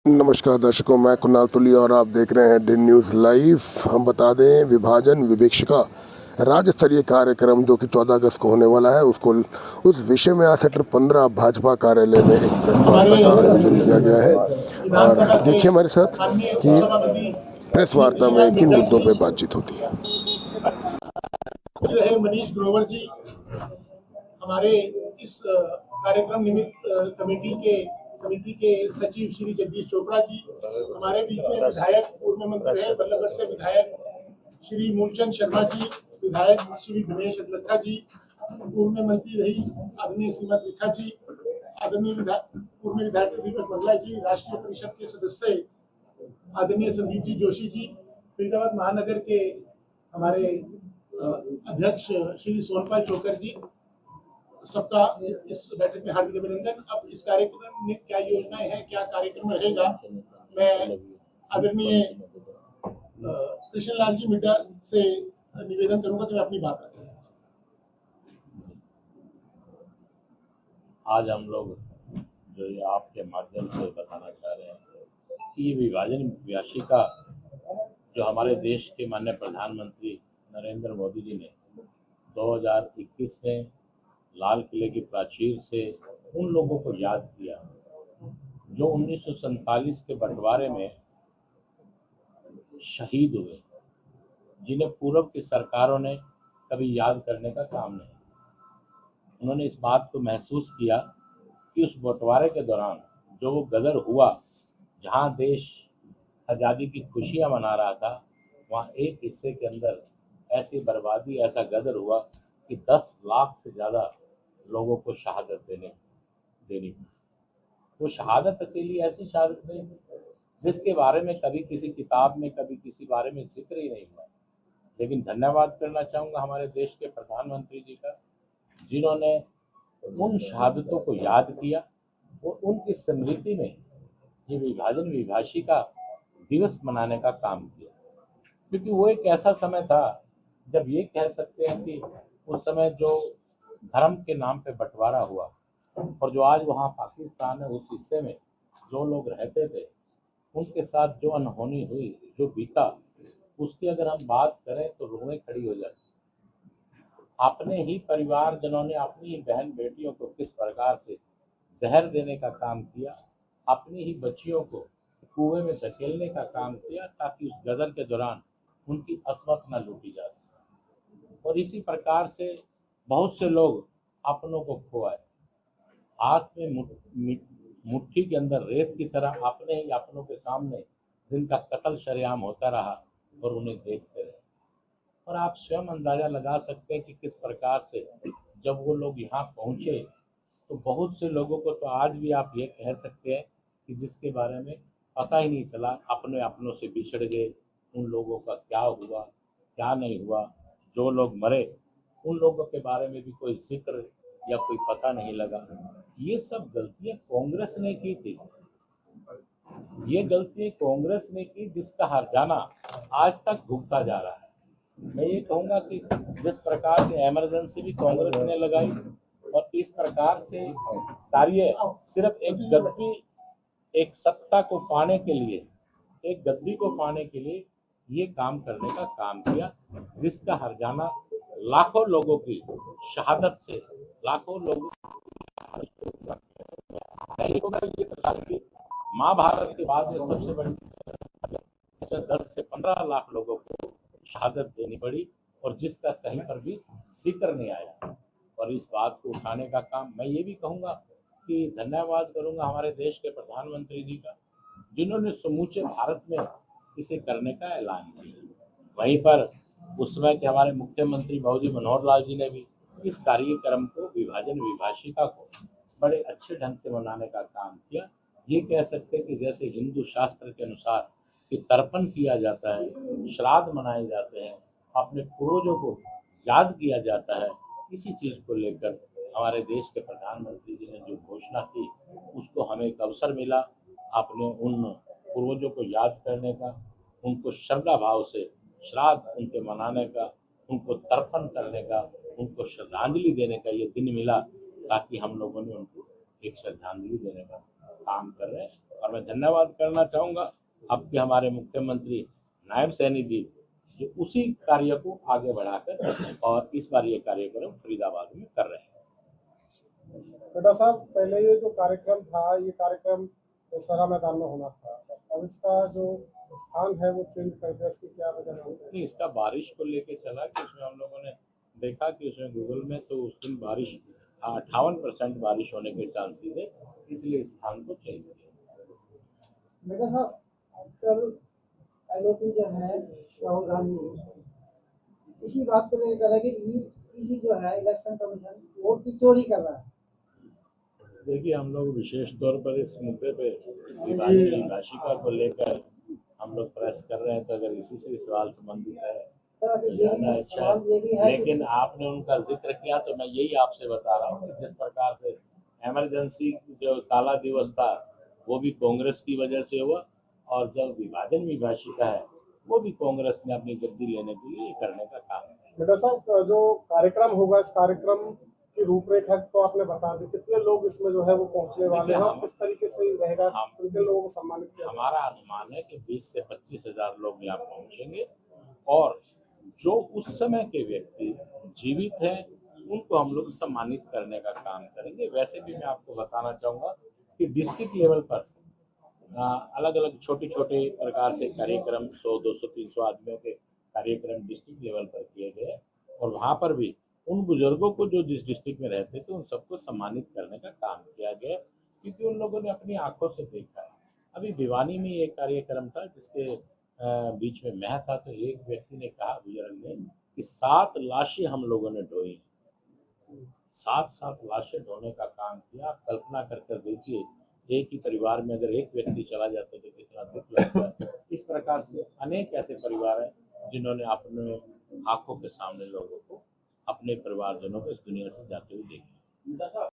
नमस्कार दर्शकों, मैं कुणाल तुली और आप देख रहे हैं डी न्यूज़ लाइव। हम बता दें, विभाजन विवेक्षिका राज्य स्तरीय कार्यक्रम जो कि 14 अगस्त को होने वाला है, उसको उस विषय में आज सेक्टर 15 भाजपा कार्यालय में एक प्रेस वार्ता का आयोजन किया गया है। और देखिए हमारे साथ कि प्रेस वार्ता में किन मुद्दों पर बातचीत होती है। रहे मनीष ग्रोवर जी हमारे इस कार्यक्रम निमित्त समिति के सचिव श्री जगदीश चोपड़ा जी, हमारे बीच में विधायक पूर्व मंत्री रहे बल्लभगढ़ से विधायक श्री मूलचंद शर्मा जी, विधायक श्री दिनेश अदलत्था जी, पूर्व मंत्री रही आदरणीय श्रीमती रेखा जी, आदरणीय पूर्व विधायक दीपक मंगला जी, राष्ट्रीय परिषद के सदस्य आदरणीय संदीप जी जोशी जी, फरीदाबाद महानगर के हमारे अध्यक्ष श्री सोनपाल चोकर जी, सबका इस बैठक में हार्दिक अभिनंदन। अब इस कार्यक्रम में क्या योजनाएं हैं, क्या कार्यक्रम रहेगा, मैं आदरणीय कृष्णलाल जी मिड्डा से निवेदन करूंगा कि मैं अपनी बात रखें। आज हम लोग जो ये आपके माध्यम से बताना चाह रहे हैं कि ये विभाजन विभाषिका जो हमारे देश के माननीय प्रधानमंत्री नरेंद्र मोदी जी ने 2021 में लाल किले की प्राचीर से उन लोगों को याद किया जो 1947 के बंटवारे में शहीद हुए, जिन्हें पूर्व की सरकारों ने कभी याद करने का काम नहीं। उन्होंने इस बात को महसूस किया कि उस बंटवारे के दौरान जो वो गदर हुआ, जहाँ देश आज़ादी की खुशियाँ मना रहा था, वहाँ एक हिस्से के अंदर ऐसी बर्बादी, ऐसा गदर हुआ कि 10 लाख से ज़्यादा लोगों को शहादत देनी पड़ी। वो शहादत अकेली ऐसी शहादत नहीं जिसके बारे में कभी किसी किताब में, कभी किसी बारे में जिक्र ही नहीं हुआ। लेकिन धन्यवाद करना चाहूँगा हमारे देश के प्रधानमंत्री जी का, जिन्होंने उन शहादतों को याद किया और उनकी स्मृति में ये विभाजन विभाषिका दिवस मनाने का काम किया। क्योंकि वो एक ऐसा समय था जब ये कह सकते हैं कि उस समय जो धर्म के नाम पे बंटवारा हुआ और जो आज वहाँ पाकिस्तान है, उस हिस्से में जो लोग रहते थे उनके साथ जो अनहोनी हुई, जो बीता, उसकी अगर हम बात करें तो रोने खड़ी हो जाती। अपने ही परिवारजनों ने अपनी ही बहन बेटियों को किस प्रकार से जहर देने का काम किया, अपनी ही बच्चियों को कुएं में धकेलने का काम किया ताकि उस गदर के दौरान उनकी असमत न लूटी जा सके। और इसी प्रकार से बहुत से लोग अपनों को खोए, हाथ में मुट्ठी के अंदर रेत की तरह अपने ही अपनों के सामने जिनका कत्ल शरेआम होता रहा और उन्हें देखते रहे। और आप स्वयं अंदाजा लगा सकते हैं कि किस प्रकार से जब वो लोग यहाँ पहुँचे तो बहुत से लोगों को तो आज भी आप ये कह सकते हैं कि जिसके बारे में पता ही नहीं चला, अपने अपनों से बिछड़ गए, उन लोगों का क्या हुआ क्या नहीं हुआ, जो लोग मरे उन लोगों के बारे में भी कोई जिक्र या कोई पता नहीं लगा। ये सब गलतियाँ कांग्रेस ने की थी, ये गलती कांग्रेस ने की जिसका हर्जाना आज तक भुगता जा रहा है। मैं ये कहूँगा कि जिस प्रकार से इमरजेंसी भी कांग्रेस ने लगाई और इस प्रकार से कार्य सिर्फ एक गद्दी, एक सत्ता को पाने के लिए, एक गद्दी को पाने के लिए ये काम करने का काम किया, जिसका हर्जाना लाखों लोगों की शहादत से, लाखों लोगों की महाभारत के बाद में सबसे बड़ी 10 से 15 लाख लोगों को शहादत देनी पड़ी और जिसका कहीं पर भी जिक्र नहीं आया। और इस बात को उठाने का काम मैं ये भी कहूँगा कि धन्यवाद करूँगा हमारे देश के प्रधानमंत्री जी का, जिन्होंने समूचे भारत में इसे करने का ऐलान किया। वहीं पर उस समय के हमारे मुख्यमंत्री भाऊजी मनोहर लाल जी ने भी इस कार्यक्रम को, विभाजन विभाषिका को, बड़े अच्छे ढंग से मनाने का काम किया। ये कह सकते हैं कि जैसे हिंदू शास्त्र के अनुसार कि तर्पण किया जाता है, श्राद्ध मनाए जाते हैं, अपने पूर्वजों को याद किया जाता है, इसी चीज़ को लेकर हमारे देश के प्रधानमंत्री जी ने जो घोषणा की, उसको हमें एक अवसर मिला अपने उन पूर्वजों को याद करने का, उनको श्रद्धा भाव से श्राद्ध उनके मनाने का, उनको तर्पण करने का, उनको श्रद्धांजलि देने का ये दिन मिला, ताकि हम लोगों ने उनको एक श्रद्धांजलि देने का काम कर रहे हैं। और मैं धन्यवाद करना चाहूँगा आपके हमारे मुख्यमंत्री नायब सैनी जी जो उसी कार्य को आगे बढ़ाकर और इस बार ये कार्यक्रम फरीदाबाद में कर रहे हैं। बेटा साहब, पहले ये जो कार्यक्रम था, ये कार्यक्रम दशहरा मैदान में होना था, अब इसका जो स्थान है वो चेंज कर दिया, इसकी क्या वजह है? नहीं, इसका बारिश को लेके चला कि उसमें हम लोगों ने देखा कि उसमें गूगल में तो उस दिन बारिश 58% बारिश होने के चांसेस है, इसलिए स्थान को चेंज किया। बेटा साहब, आजकल आरोपी जो है राहुल गांधी इसी बात को लेकर है कि इसी जो है इलेक्शन कमीशन वोट की चोरी कर रहा है। देखिए, हम लोग विशेष तौर पर इस मुद्दे पे विभाजन भाषिका को लेकर हम लोग प्रेस कर रहे हैं, तो अगर इसी से सवाल संबंधित है तो ज़्यादा अच्छा है। लेकिन आपने उनका जिक्र किया तो मैं यही आपसे बता रहा हूँ कि जिस प्रकार से इमरजेंसी जो काला दिवस था वो भी कांग्रेस की वजह से हुआ, और जब विभाजन विभाषिका है वो भी कांग्रेस ने अपनी गद्दी लेने के लिए करने का काम किया। बेटा साहब, जो कार्यक्रम होगा, इस कार्यक्रम की रूपरेखा तो आपने बता दी, कितने लोग इसमें जो है वो पहुंचने वाले हैं, किस तरीके से रहेगा, कितने लोगों को सम्मानित किया? हमारा अनुमान है कि 20 से 25 हजार लोग यहाँ पहुंचेंगे, और जो उस समय के व्यक्ति जीवित हैं उनको हम लोग सम्मानित करने का काम करेंगे। वैसे भी मैं आपको बताना चाहूँगा कि डिस्ट्रिक्ट लेवल पर अलग अलग छोटे छोटे प्रकार से कार्यक्रम 100, 200, 300 आदमियों के कार्यक्रम डिस्ट्रिक्ट लेवल पर किए गए, और वहाँ पर भी उन बुजुर्गों को जो जिस डिस्ट्रिक्ट में रहते थे उन सबको सम्मानित करने का काम किया गया, क्योंकि उन लोगों ने अपनी आंखों से देखा है। अभी भिवानी में एक कार्यक्रम था जिसके बीच में मैं था, तो एक व्यक्ति ने कहा, बुजुर्ग ने, कि 7 लाशें हम लोगों ने ढोई, 7 लाशें ढोने का काम किया। आप कल्पना कर देखिए, एक ही परिवार में अगर एक व्यक्ति चला जाता तो कितना दुख लगता है। इस प्रकार से अनेक ऐसे परिवार हैं जिन्होंने अपने आंखों के सामने लोगों को, अपने परिवारजनों को इस दुनिया से जाते हुए देखा।